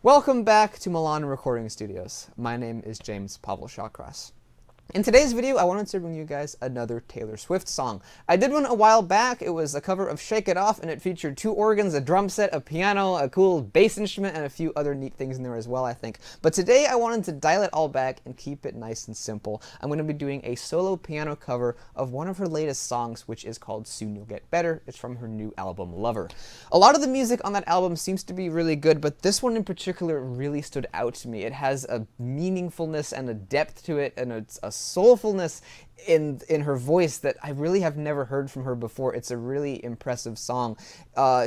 Welcome back to Milan Recording Studios. My name is James Pavel Shawcross. In today's video, I wanted to bring you guys another Taylor Swift song. I did one a while back. It was a cover of Shake It Off, and it featured 2 organs, a drum set, a piano, a cool bass instrument, and a few other neat things in there as well, I think. But today, I wanted to dial it all back and keep it nice and simple. I'm going to be doing a solo piano cover of one of her latest songs, which is called Soon You'll Get Better. It's from her new album, Lover. A lot of the music on that album seems to be really good, but this one in particular really stood out to me. It has a meaningfulness and a depth to it, and it's a soulfulness in her voice that I really have never heard from her before. It's a really impressive song.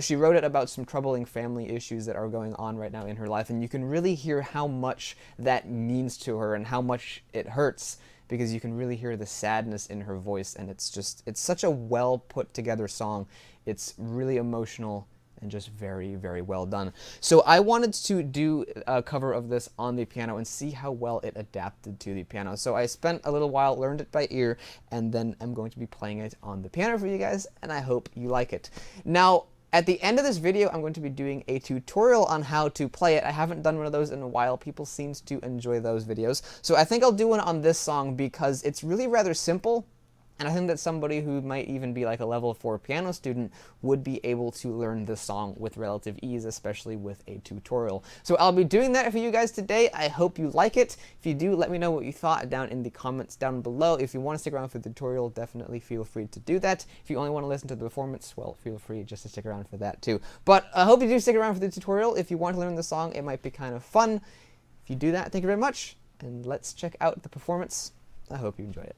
She wrote it about some troubling family issues that are going on right now in her life, and you can really hear how much that means to her and how much it hurts, because you can really hear the sadness in her voice, and it's such a well put together song. It's really emotional and just very, very well done. So I wanted to do a cover of this on the piano and see how well it adapted to the piano. So I spent a little while, learned it by ear, and then I'm going to be playing it on the piano for you guys, and I hope you like it. Now, at the end of this video, I'm going to be doing a tutorial on how to play it. I haven't done one of those in a while. People seem to enjoy those videos. So I think I'll do one on this song because it's really rather simple. And I think that somebody who might even be like a level 4 piano student would be able to learn this song with relative ease, especially with a tutorial. So I'll be doing that for you guys today. I hope you like it. If you do, let me know what you thought down in the comments down below. If you want to stick around for the tutorial, definitely feel free to do that. If you only want to listen to the performance, well, feel free just to stick around for that too. But I hope you do stick around for the tutorial. If you want to learn the song, it might be kind of fun. If you do that, thank you very much. And let's check out the performance. I hope you enjoy it.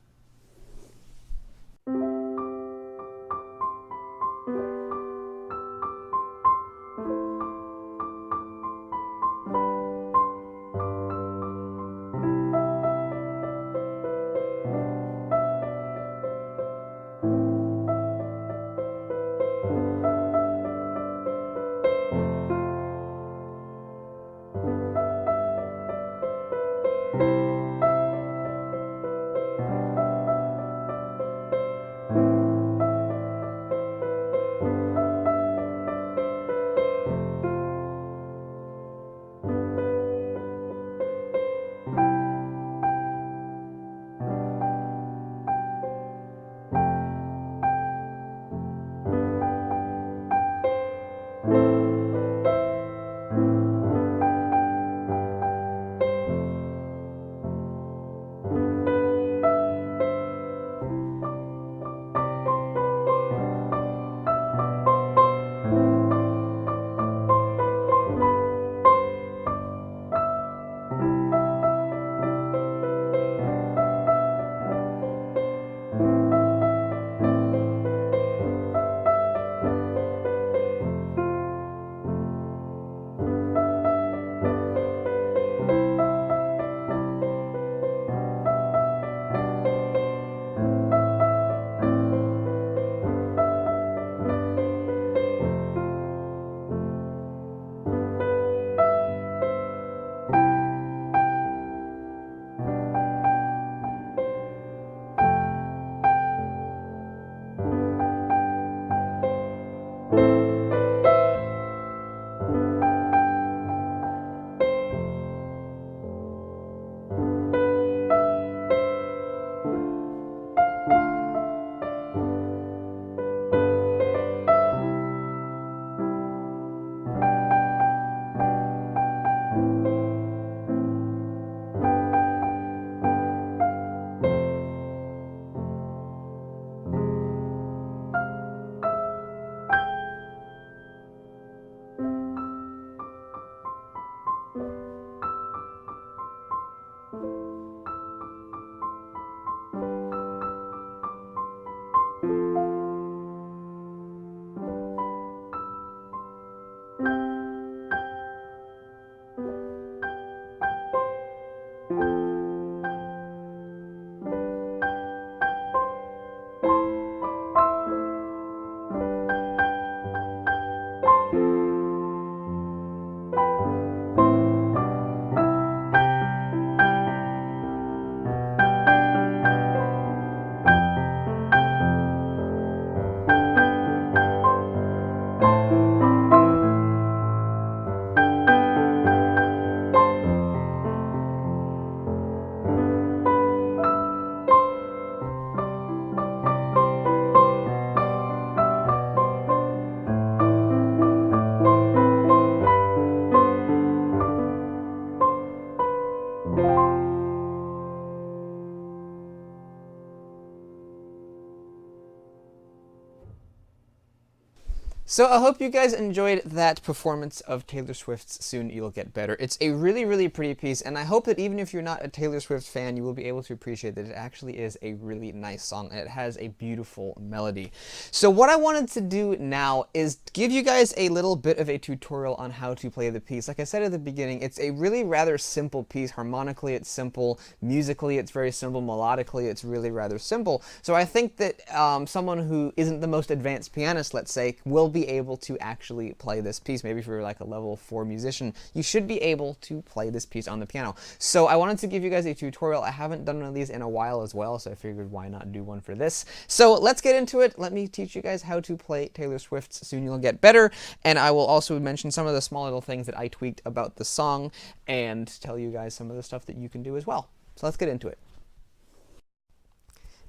So I hope you guys enjoyed that performance of Taylor Swift's Soon You'll Get Better. It's a really, really pretty piece, and I hope that even if you're not a Taylor Swift fan, you will be able to appreciate that it actually is a really nice song, and it has a beautiful melody. So what I wanted to do now is give you guys a little bit of a tutorial on how to play the piece. Like I said at the beginning, it's a really rather simple piece. Harmonically, it's simple. Musically, it's very simple. Melodically, it's really rather simple. So I think that someone who isn't the most advanced pianist, let's say, will be able to actually play this piece. Maybe if you're like a level 4 musician, you should be able to play this piece on the piano. So I wanted to give you guys a tutorial. I haven't done one of these in a while as well, so I figured why not do one for this. So let's get into it. Let me teach you guys how to play Taylor Swift's Soon You'll Get Better, and I will also mention some of the small little things that I tweaked about the song and tell you guys some of the stuff that you can do as well. So let's get into it.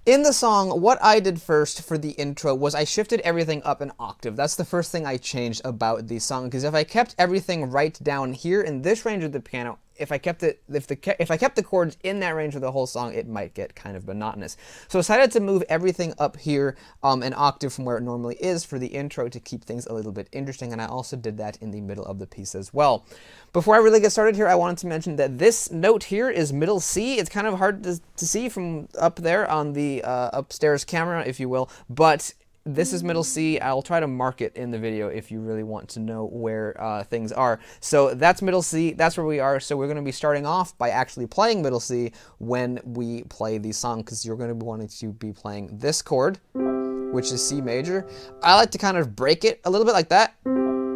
In the song, what I did first for the intro was I shifted everything up an octave. That's the first thing I changed about the song, because if I kept everything right down here in this range of the piano, if I kept the chords in that range of the whole song, it might get kind of monotonous. So I decided to move everything up here an octave from where it normally is for the intro to keep things a little bit interesting, and I also did that in the middle of the piece as well. Before I really get started here, I wanted to mention that this note here is middle C. It's kind of hard to see from up there on the upstairs camera, if you will, but this is middle C. I'll try to mark it in the video if you really want to know where things are. So that's middle C. That's where we are. So we're going to be starting off by actually playing middle C when we play the song, because you're going to be wanting to be playing this chord, which is C major. I like to kind of break it a little bit like that.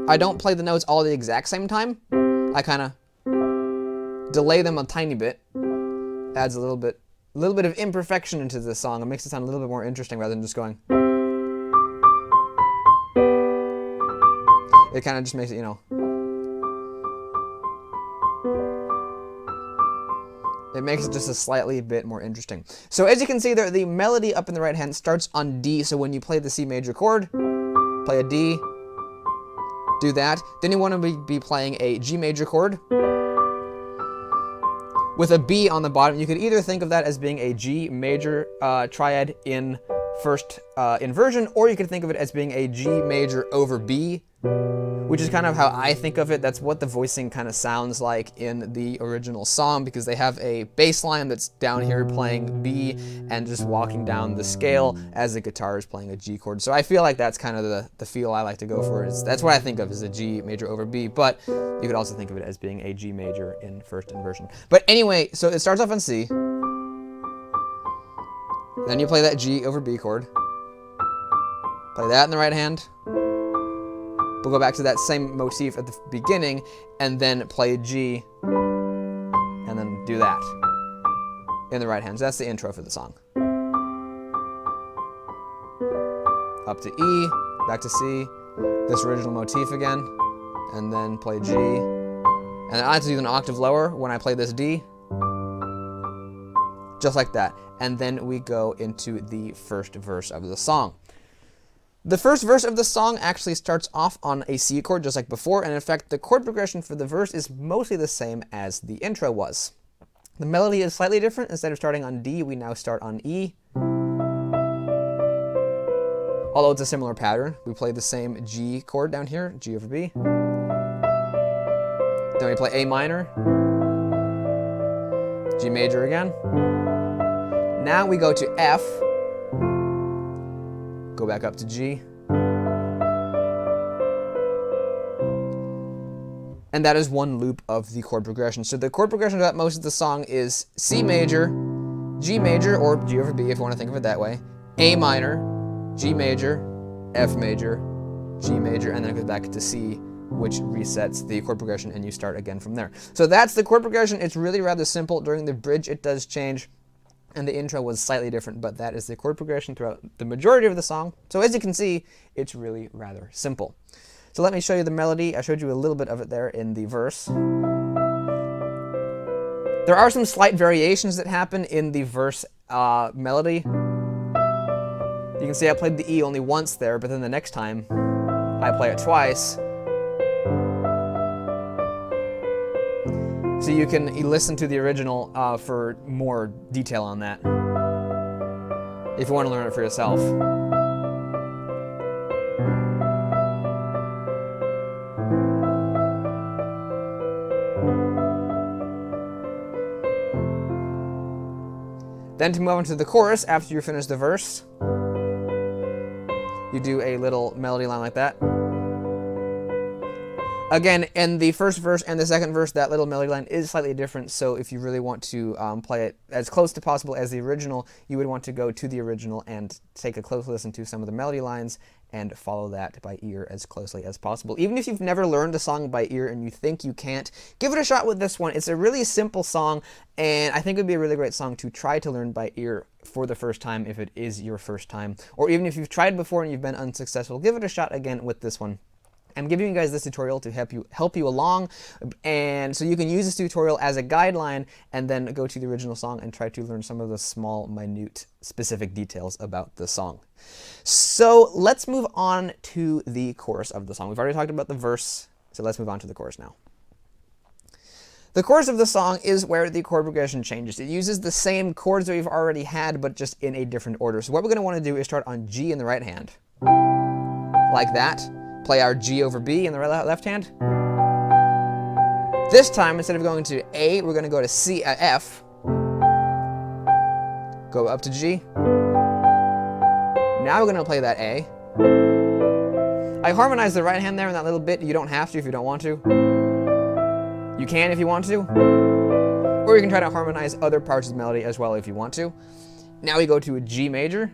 I don't play the notes all at the exact same time. I kind of delay them a tiny bit. Adds a little bit of imperfection into the song. It makes it sound a little bit more interesting rather than just going. It kind of just makes it, you know, it makes it just a slightly bit more interesting. So as you can see there, the melody up in the right hand starts on D. So when you play the C major chord, play a D, do that. Then you want to be playing a G major chord with a B on the bottom. You could either think of that as being a G major triad in first inversion, or you could think of it as being a G major over B, which is kind of how I think of it. That's what the voicing kind of sounds like in the original song, because they have a bass line that's down here playing B and just walking down the scale as the guitar is playing a G chord. So I feel like that's kind of the feel I like to go for. That's what I think of as a G major over B, but you could also think of it as being a G major in first inversion. But anyway, so it starts off on C, then you play that G over B chord, play that in the right hand. We'll go back to that same motif at the beginning, and then play G, and then do that in the right hand. So that's the intro for the song. Up to E, back to C, this original motif again, and then play G. And I like to do an octave lower when I play this D, just like that. And then we go into the first verse of the song. The first verse of the song actually starts off on a C chord just like before, and in fact the chord progression for the verse is mostly the same as the intro was. The melody is slightly different. Instead of starting on D, we now start on E. Although it's a similar pattern. We play the same G chord down here, G over B. Then we play A minor, G major again. Now we go to F, go back up to G, and that is one loop of the chord progression. So the chord progression throughout most of the song is C major, G major, or G over B if you want to think of it that way, A minor, G major, F major, G major, and then it goes back to C, which resets the chord progression, and you start again from there. So that's the chord progression. It's really rather simple. During the bridge it does change, and the intro was slightly different, but that is the chord progression throughout the majority of the song. So as you can see, it's really rather simple. So let me show you the melody. I showed you a little bit of it there in the verse. There are some slight variations that happen in the verse melody. You can see I played the E only once there, but then the next time I play it twice. So you can listen to the original for more detail on that, if you want to learn it for yourself. Then to move on to the chorus, after you finish the verse, you do a little melody line like that. Again, in the first verse and the second verse, that little melody line is slightly different, so if you really want to play it as close to possible as the original, you would want to go to the original and take a close listen to some of the melody lines and follow that by ear as closely as possible. Even if you've never learned a song by ear and you think you can't, give it a shot with this one. It's a really simple song, and I think it would be a really great song to try to learn by ear for the first time if it is your first time. Or even if you've tried before and you've been unsuccessful, give it a shot again with this one. I'm giving you guys this tutorial to help you along, and so you can use this tutorial as a guideline and then go to the original song and try to learn some of the small, minute, specific details about the song. So let's move on to the chorus of the song. We've already talked about the verse, so let's move on to the chorus now. The chorus of the song is where the chord progression changes. It uses the same chords that we've already had, but just in a different order. So what we're going to want to do is start on G in the right hand, like that. Play our G over B in the left hand. This time, instead of going to A, we're going to go to C, F. Go up to G. Now we're going to play that A. I harmonized the right hand there in that little bit. You don't have to if you don't want to. You can if you want to. Or you can try to harmonize other parts of the melody as well if you want to. Now we go to a G major.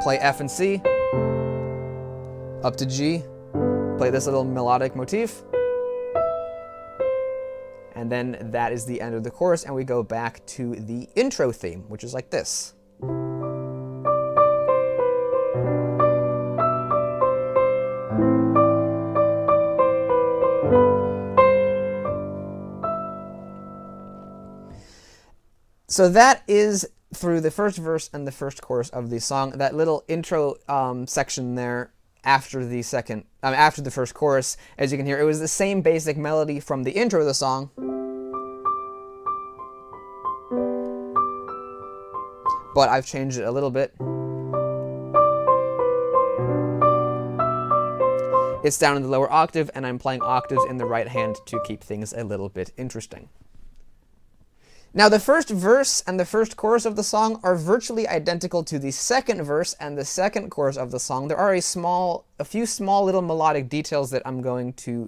Play F and C. Up to G, play this little melodic motif, and then that is the end of the chorus, and we go back to the intro theme, which is like this. So that is through the first verse and the first chorus of the song. That little intro section there after the first chorus, as you can hear, it was the same basic melody from the intro of the song, but I've changed it a little bit. It's down in the lower octave, and I'm playing octaves in the right hand to keep things a little bit interesting. Now, the first verse and the first chorus of the song are virtually identical to the second verse and the second chorus of the song. There are a few small little melodic details that I'm going to,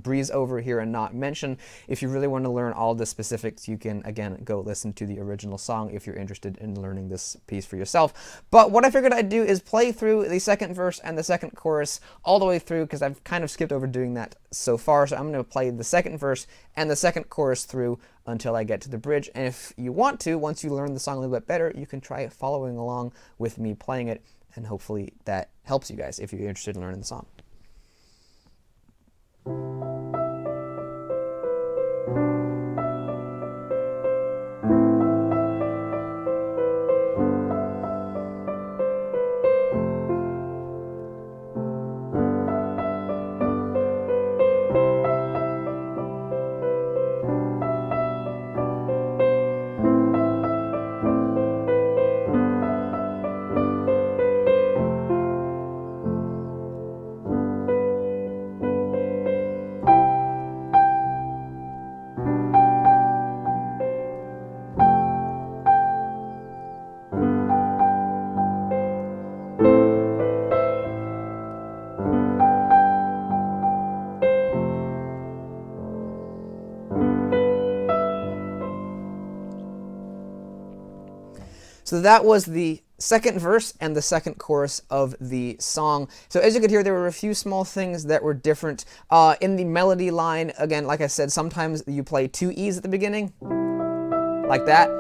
breeze over here and not mention. If you really want to learn all the specifics, you can, again, go listen to the original song if you're interested in learning this piece for yourself. But what I figured I'd do is play through the second verse and the second chorus all the way through, because I've kind of skipped over doing that so far. So I'm going to play the second verse and the second chorus through until I get to the bridge. And if you want to, once you learn the song a little bit better, you can try following along with me playing it, and hopefully that helps you guys if you're interested in learning the song. So that was the second verse and the second chorus of the song. So as you could hear, there were a few small things that were different. In the melody line, again, like I said, sometimes you play two E's at the beginning, like that,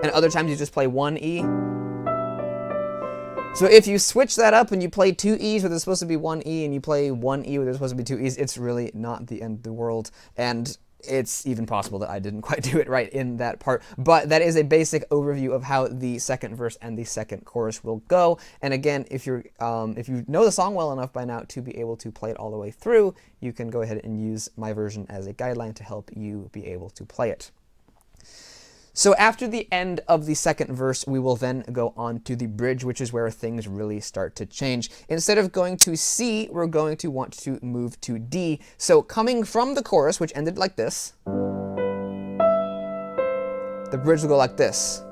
and other times you just play one E. So if you switch that up and you play two E's where there's supposed to be one E, and you play one E where there's supposed to be two E's, it's really not the end of the world. And it's even possible that I didn't quite do it right in that part, but that is a basic overview of how the second verse and the second chorus will go. And again, if you know the song well enough by now to be able to play it all the way through, you can go ahead and use my version as a guideline to help you be able to play it. So after the end of the second verse, we will then go on to the bridge, which is where things really start to change. Instead of going to C, we're going to want to move to D. So coming from the chorus, which ended like this, the bridge will go like this.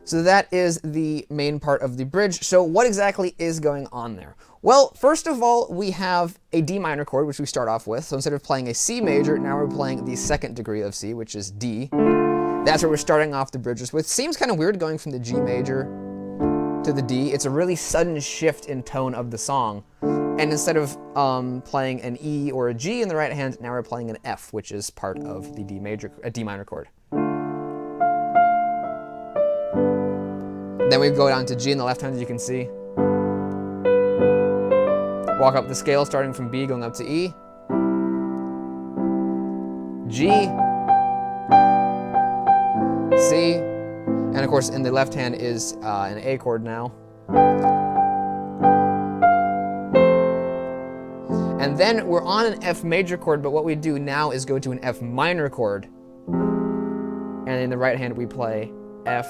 So that is the main part of the bridge. So what exactly is going on there? Well, first of all, we have a D minor chord, which we start off with. So instead of playing a C major, now we're playing the second degree of C, which is D. That's what we're starting off the bridges with. Seems kind of weird going from the G major to the D. It's a really sudden shift in tone of the song. And instead of playing an E or a G in the right hand, now we're playing an F, which is part of the D minor chord. Then we go down to G in the left hand, as you can see. Walk up the scale, starting from B, going up to E. G. C. And of course, in the left hand is an A chord now. And then we're on an F major chord, but what we do now is go to an F minor chord. And in the right hand, we play F,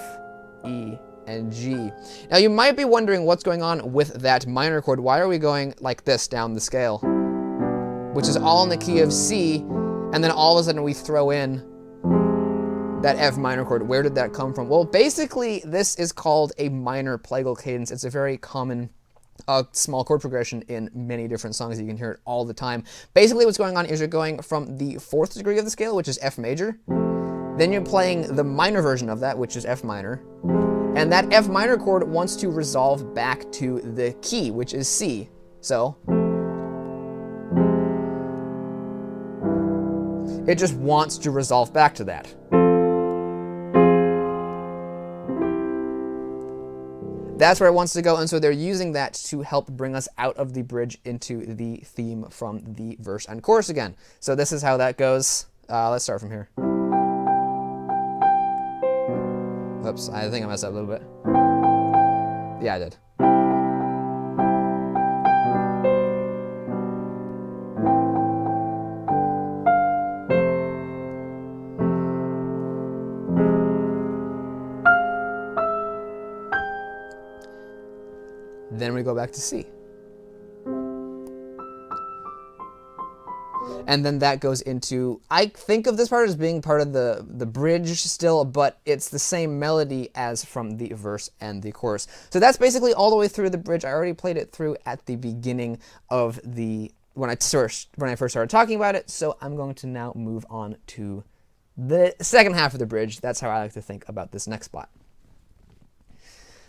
E, and G. Now you might be wondering what's going on with that minor chord. Why are we going like this down the scale? Which is all in the key of C, and then all of a sudden we throw in that F minor chord. Where did that come from? Well, basically this is called a minor plagal cadence. It's a very common small chord progression in many different songs. You can hear it all the time. Basically what's going on is you're going from the 4th degree of the scale, which is F major. Then you're playing the minor version of that, which is F minor. And that F minor chord wants to resolve back to the key, which is C. So it just wants to resolve back to that. That's where it wants to go, and so they're using that to help bring us out of the bridge into the theme from the verse and chorus again. So this is how that goes. Let's start from here. Oops, I think I messed up a little bit. Yeah, I did. Then we go back to C. And then that goes into, I think of this part as being part of the bridge still, but it's the same melody as from the verse and the chorus. So that's basically all the way through the bridge. I already played it through at the beginning of when I first started talking about it, so I'm going to now move on to the second half of the bridge. That's how I like to think about this next spot.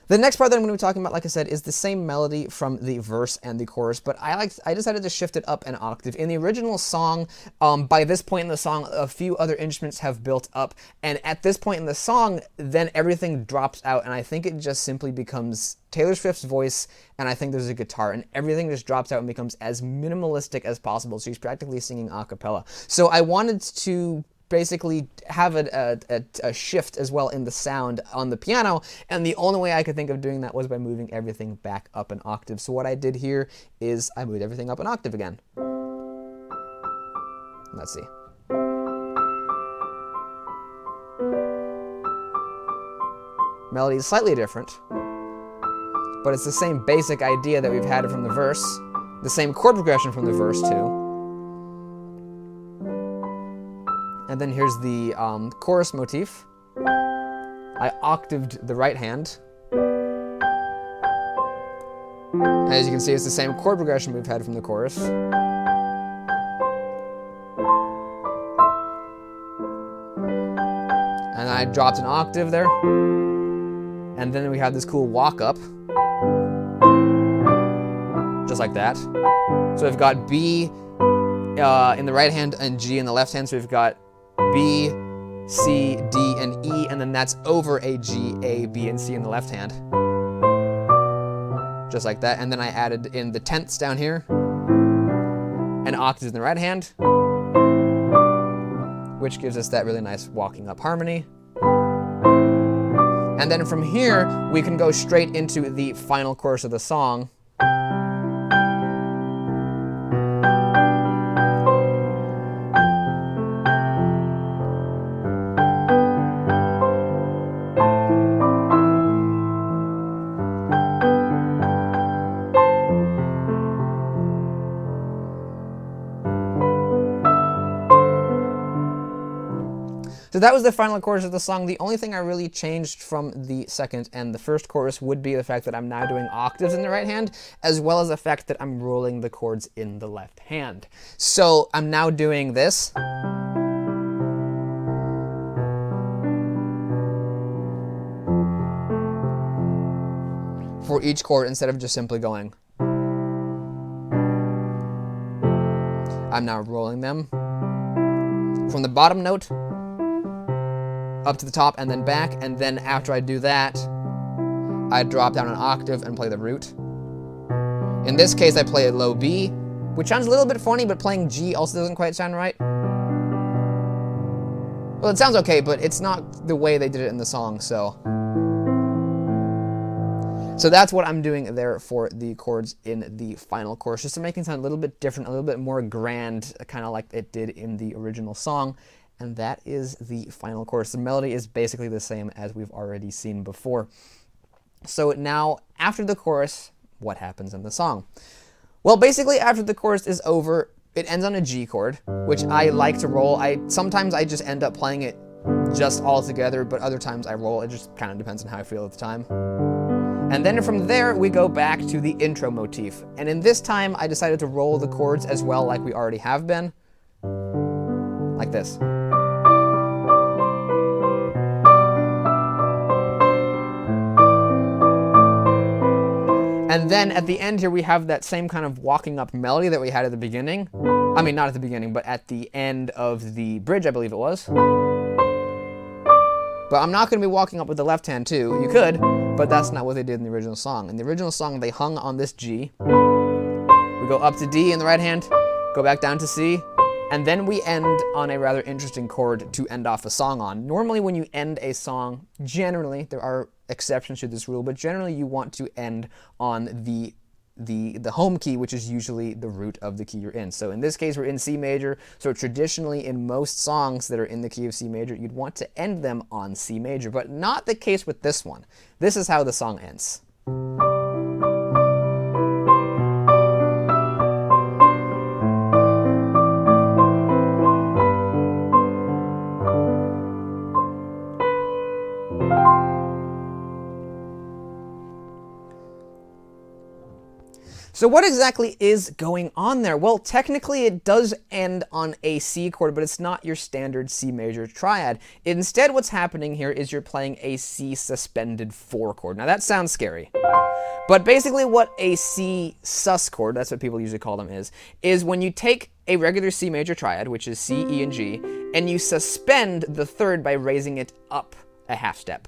The next part that I'm going to be talking about, like I said, is the same melody from the verse and the chorus, but I decided to shift it up an octave. In the original song, by this point in the song, a few other instruments have built up, and at this point in the song, then everything drops out, and I think it just simply becomes Taylor Swift's voice, and I think there's a guitar, and everything just drops out and becomes as minimalistic as possible. So she's practically singing a cappella. So I wanted to basically have a shift as well in the sound on the piano, and the only way I could think of doing that was by moving everything back up an octave. So what I did here is I moved everything up an octave again. Let's see. Melody is slightly different, but it's the same basic idea that we've had from the verse, the same chord progression from the verse too. And then here's the chorus motif. I octaved the right hand. As you can see, it's the same chord progression we've had from the chorus. And I dropped an octave there. And then we have this cool walk up. Just like that. So we've got B in the right hand and G in the left hand. So we've got B, C, D, and E, and then that's over a G, A, B, and C in the left hand. Just like that. And then I added in the tenths down here, and octaves in the right hand, which gives us that really nice walking up harmony. And then from here, we can go straight into the final chorus of the song. So that was the final chorus of the song. The only thing I really changed from the second and the first chorus would be the fact that I'm now doing octaves in the right hand, as well as the fact that I'm rolling the chords in the left hand. So I'm now doing this. For each chord instead of just simply going. I'm now rolling them from the bottom note up to the top and then back, and then after I do that, I drop down an octave and play the root. In this case, I play a low B, which sounds a little bit funny, but playing G also doesn't quite sound right. Well, it sounds okay, but it's not the way they did it in the song, so that's what I'm doing there for the chords in the final chorus, just to make it sound a little bit different, a little bit more grand, kind of like it did in the original song. And that is the final chorus. The melody is basically the same as we've already seen before. So now, after the chorus, what happens in the song? Well, basically, after the chorus is over, it ends on a G chord, which I like to roll. Sometimes I just end up playing it just all together, but other times I roll. It just kind of depends on how I feel at the time. And then from there, we go back to the intro motif. And in this time, I decided to roll the chords as well, like we already have been. Like this. And then at the end here, we have that same kind of walking up melody that we had at the beginning. I mean, not at the beginning, but at the end of the bridge, I believe it was. But I'm not going to be walking up with the left hand too. You could, but that's not what they did in the original song. In the original song, they hung on this G. We go up to D in the right hand, go back down to C, and then we end on a rather interesting chord to end off a song on. Normally when you end a song, generally, there are exceptions to this rule, but generally you want to end on the home key, which is usually the root of the key you're in. So in this case, we're in C major. So traditionally in most songs that are in the key of C major, you'd want to end them on C major, but not the case with this one. This is how the song ends. So what exactly is going on there? Well, technically it does end on a C chord, but it's not your standard C major triad. Instead, what's happening here is you're playing a C suspended 4 chord. Now that sounds scary, but basically what a C sus chord, that's what people usually call them, is when you take a regular C major triad, which is C, E, and G, and you suspend the third by raising it up a half step.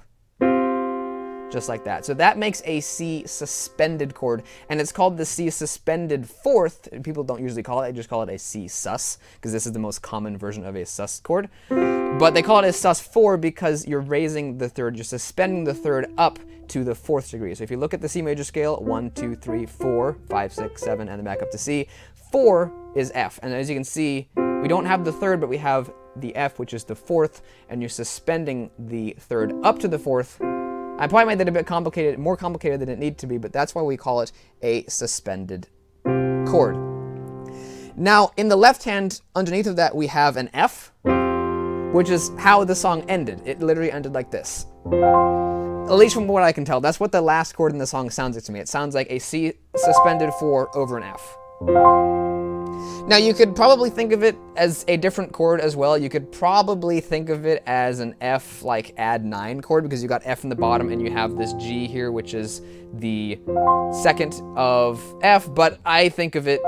Just like that. So that makes a C suspended chord, and it's called the C suspended 4th. And people don't usually call it, they just call it a C sus, because this is the most common version of a sus chord. But they call it a sus 4 because you're raising the third, you're suspending the third up to the 4th degree. So if you look at the C major scale, 1, 2, 3, 4, 5, 6, 7, and then back up to C, 4 is F. And as you can see, we don't have the third, but we have the F, which is the 4th, and you're suspending the third up to the 4th. I probably made that a bit complicated, more complicated than it needed to be, but that's why we call it a suspended chord. Now, in the left hand, underneath of that, we have an F, which is how the song ended. It literally ended like this. At least from what I can tell, that's what the last chord in the song sounds like to me. It sounds like a C suspended 4 over an F. Now, you could probably think of it as a different chord as well. You could probably think of it as an F, like, add 9 chord, because you got F in the bottom and you have this G here, which is the second of F, but I think of it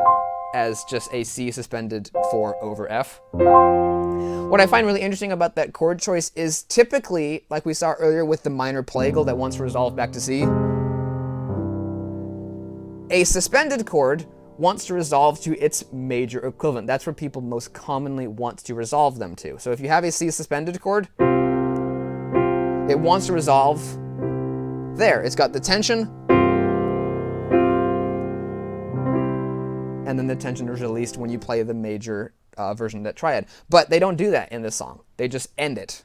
as just a C suspended 4 over F. What I find really interesting about that chord choice is typically, like we saw earlier with the minor plagal that wants to resolve back to C, a suspended chord wants to resolve to its major equivalent. That's where people most commonly want to resolve them to. So if you have a C suspended chord, it wants to resolve there. It's got the tension, and then the tension is released when you play the major version of that triad. But they don't do that in this song. They just end it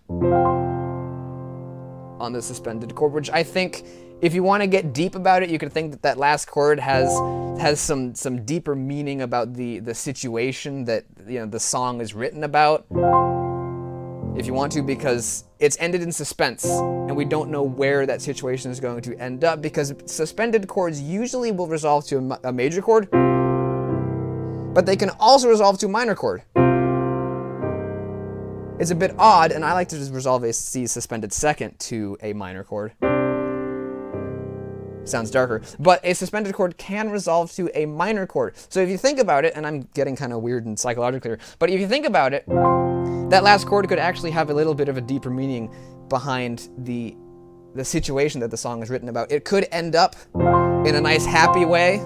on the suspended chord, which I think, if you want to get deep about it, you could think that that last chord has some deeper meaning about the situation that, you know, the song is written about. if you want to, because it's ended in suspense, and we don't know where that situation is going to end up, because suspended chords usually will resolve to a major chord, but they can also resolve to a minor chord. It's a bit odd, and I like to just resolve a C suspended second to a minor chord. Sounds darker, but a suspended chord can resolve to a minor chord. So if you think about it, and I'm getting kind of weird and psychological here, but if you think about it, that last chord could actually have a little bit of a deeper meaning behind the situation that the song is written about. It could end up in a nice, happy way,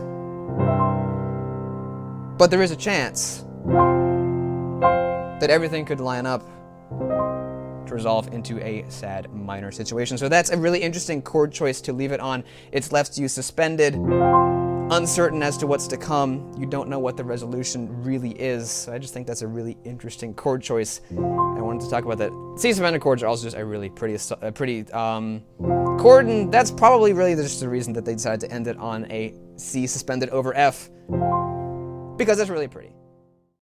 but there is a chance that everything could line up to resolve into a sad minor situation. So that's a really interesting chord choice to leave it on. It's left you suspended, uncertain as to what's to come. You don't know what the resolution really is. So I just think that's a really interesting chord choice. I wanted to talk about that. C suspended chords are also just a really pretty chord, and that's probably really just the reason that they decided to end it on a C suspended over F, because that's really pretty.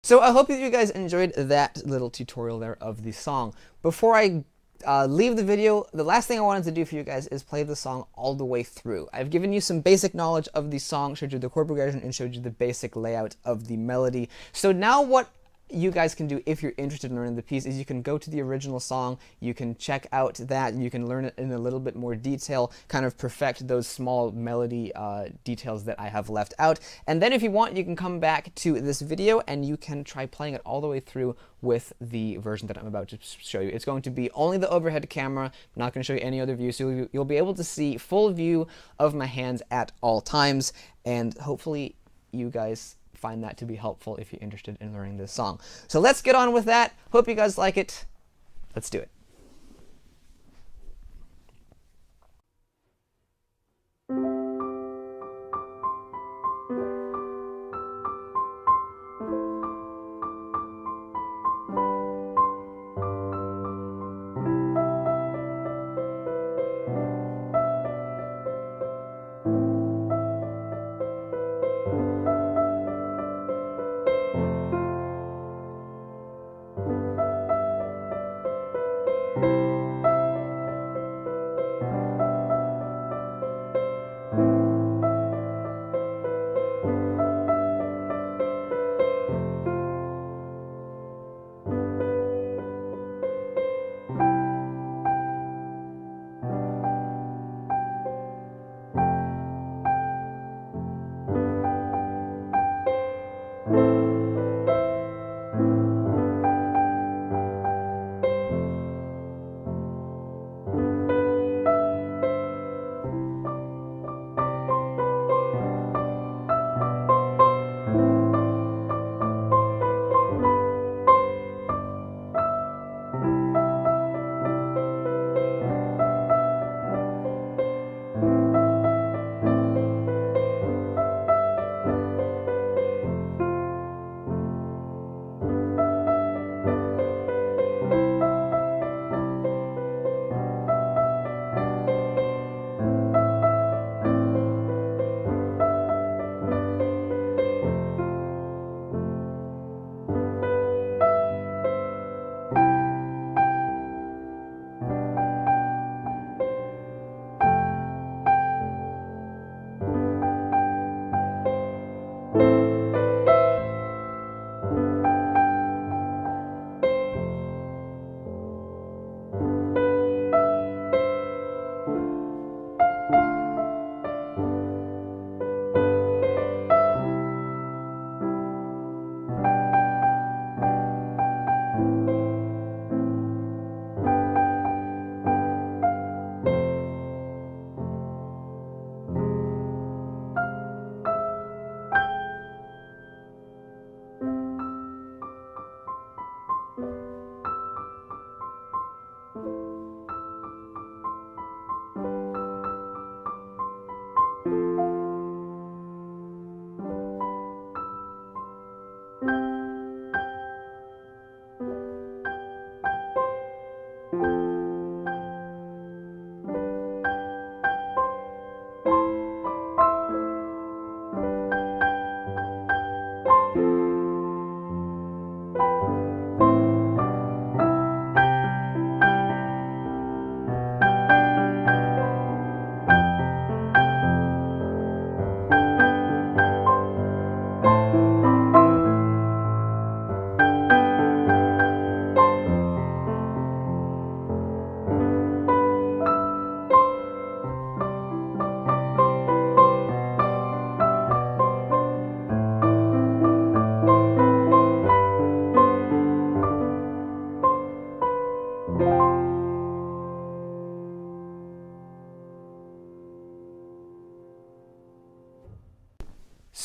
So I hope that you guys enjoyed that little tutorial there of the song. Before I leave the video, the last thing I wanted to do for you guys is play the song all the way through. I've given you some basic knowledge of the song, showed you the chord progression, and showed you the basic layout of the melody. So now what you guys can do if you're interested in learning the piece is you can go to the original song, you can check out that, and you can learn it in a little bit more detail, kind of perfect those small melody details that I have left out. And then if you want, you can come back to this video and you can try playing it all the way through with the version that I'm about to show you. It's going to be only the overhead camera. I'm not going to show you any other view, so you'll be able to see full view of my hands at all times, and hopefully you guys find that to be helpful if you're interested in learning this song. So let's get on with that. Hope you guys like it. Let's do it.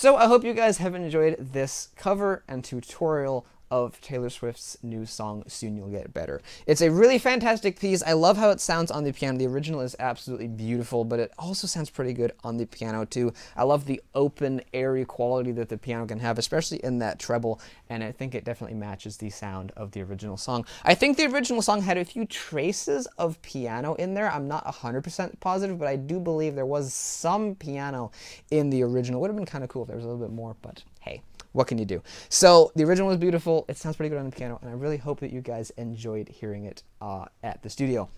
So I hope you guys have enjoyed this cover and tutorial of Taylor Swift's new song, Soon You'll Get Better. It's a really fantastic piece. I love how it sounds on the piano. The original is absolutely beautiful, but it also sounds pretty good on the piano too. I love the open, airy quality that the piano can have, especially in that treble, and I think it definitely matches the sound of the original song. I think the original song had a few traces of piano in there. I'm not 100% positive, but I do believe there was some piano in the original. It would have been kind of cool if there was a little bit more, but hey. What can you do? So the original was beautiful. It sounds pretty good on the piano, and I really hope that you guys enjoyed hearing it at the studio.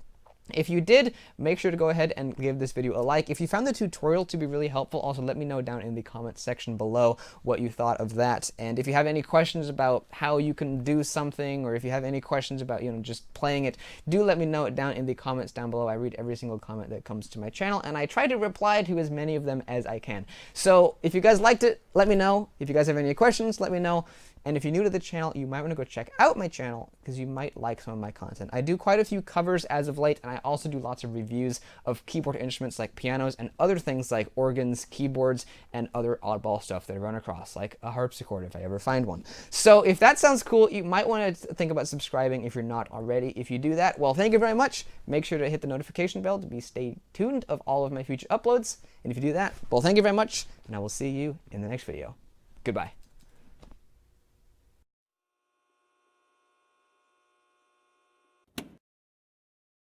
If you did, make sure to go ahead and give this video a like. If you found the tutorial to be really helpful, also let me know down in the comments section below what you thought of that. And if you have any questions about how you can do something, or if you have any questions about, just playing it, do let me know it down in the comments down below. I read every single comment that comes to my channel, and I try to reply to as many of them as I can. So if you guys liked it, let me know. If you guys have any questions, let me know. And if you're new to the channel, you might want to go check out my channel because you might like some of my content. I do quite a few covers as of late, and I also do lots of reviews of keyboard instruments like pianos and other things like organs, keyboards, and other oddball stuff that I run across, like a harpsichord if I ever find one. So if that sounds cool, you might want to think about subscribing if you're not already. If you do that, well, thank you very much. Make sure to hit the notification bell to stay tuned of all of my future uploads. And if you do that, well, thank you very much, and I will see you in the next video. Goodbye.